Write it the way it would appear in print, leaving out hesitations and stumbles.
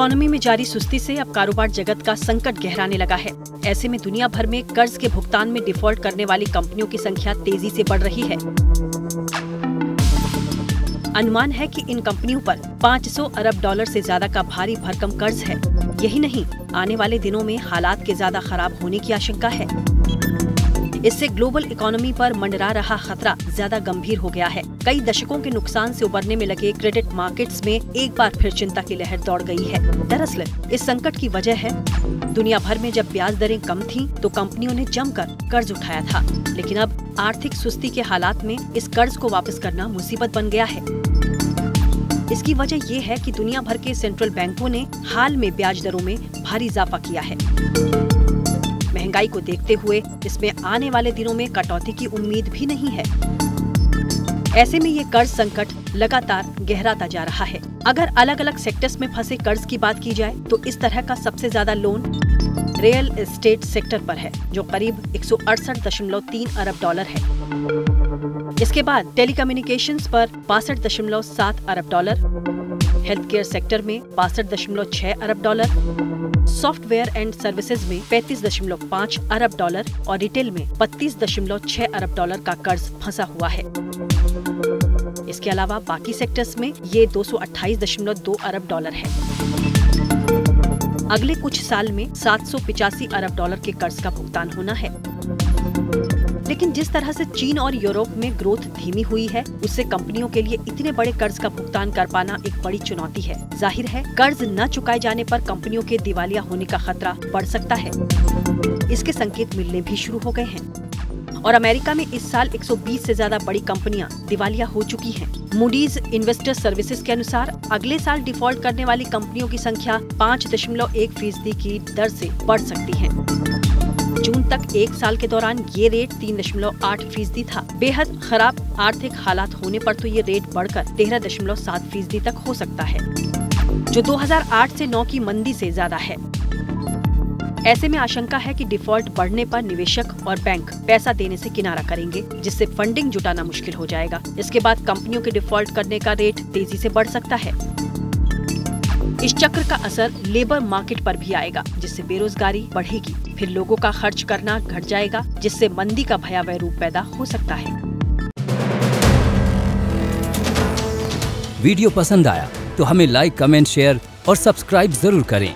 Economy में जारी सुस्ती से अब कारोबार जगत का संकट गहराने लगा है। ऐसे में दुनिया भर में कर्ज के भुगतान में डिफॉल्ट करने वाली कंपनियों की संख्या तेजी से बढ़ रही है। अनुमान है कि इन कंपनियों पर 500 अरब डॉलर से ज्यादा का भारी भरकम कर्ज है। यही नहीं, आने वाले दिनों में हालात के ज्यादा खराब होने की आशंका है। इससे ग्लोबल इकोनॉमी पर मंडरा रहा खतरा ज्यादा गंभीर हो गया है। कई दशकों के नुकसान से उबरने में लगे क्रेडिट मार्केट्स में एक बार फिर चिंता की लहर दौड़ गई है। दरअसल इस संकट की वजह है, दुनिया भर में जब ब्याज दरें कम थीं, तो कंपनियों ने जमकर कर्ज उठाया था, लेकिन अब आर्थिक सुस्ती के हालात में इस कर्ज को वापस करना मुसीबत बन गया है। इसकी वजह ये है कि दुनिया भर के सेंट्रल बैंकों ने हाल में ब्याज दरों में भारी इजाफा किया है। महंगाई को देखते हुए इसमें आने वाले दिनों में कटौती की उम्मीद भी नहीं है। ऐसे में ये कर्ज संकट लगातार गहराता जा रहा है। अगर अलग अलग सेक्टर्स में फंसे कर्ज की बात की जाए तो इस तरह का सबसे ज्यादा लोन रियल एस्टेट सेक्टर पर है, जो करीब 168.3 अरब डॉलर है। इसके बाद टेलीकम्युनिकेशंस पर 62.7 अरब डॉलर, हेल्थ केयर सेक्टर में 62.6 अरब डॉलर, सॉफ्टवेयर एंड सर्विसेज में 35.5 अरब डॉलर और रिटेल में 32.6 अरब डॉलर का कर्ज फंसा हुआ है। इसके अलावा बाकी सेक्टर्स में ये 228.2 अरब डॉलर है। अगले कुछ साल में 785 अरब डॉलर के कर्ज का भुगतान होना है। लेकिन जिस तरह से चीन और यूरोप में ग्रोथ धीमी हुई है, उससे कंपनियों के लिए इतने बड़े कर्ज का भुगतान कर पाना एक बड़ी चुनौती है। जाहिर है, कर्ज न चुकाए जाने पर कंपनियों के दिवालिया होने का खतरा बढ़ सकता है। इसके संकेत मिलने भी शुरू हो गए हैं और अमेरिका में इस साल 120 से ज्यादा बड़ी कंपनियां दिवालिया हो चुकी हैं। मूडीज इन्वेस्टर सर्विसेज के अनुसार अगले साल डिफॉल्ट करने वाली कंपनियों की संख्या 5.1% की दर से बढ़ सकती है। जून तक एक साल के दौरान ये रेट 3.8% था। बेहद खराब आर्थिक हालात होने पर तो ये रेट बढ़कर 13.7% तक हो सकता है, जो 2008 से 9 की मंदी से ज्यादा है। ऐसे में आशंका है कि डिफॉल्ट बढ़ने पर निवेशक और बैंक पैसा देने से किनारा करेंगे, जिससे फंडिंग जुटाना मुश्किल हो जाएगा। इसके बाद कंपनियों के डिफॉल्ट करने का रेट तेजी से बढ़ सकता है। इस चक्र का असर लेबर मार्केट पर भी आएगा, जिससे बेरोजगारी बढ़ेगी। फिर लोगों का खर्च करना घट जाएगा, जिससे मंदी का भयावह रूप पैदा हो सकता है। वीडियो पसंद आया तो हमें लाइक, कमेंट, शेयर और सब्सक्राइब जरूर करें।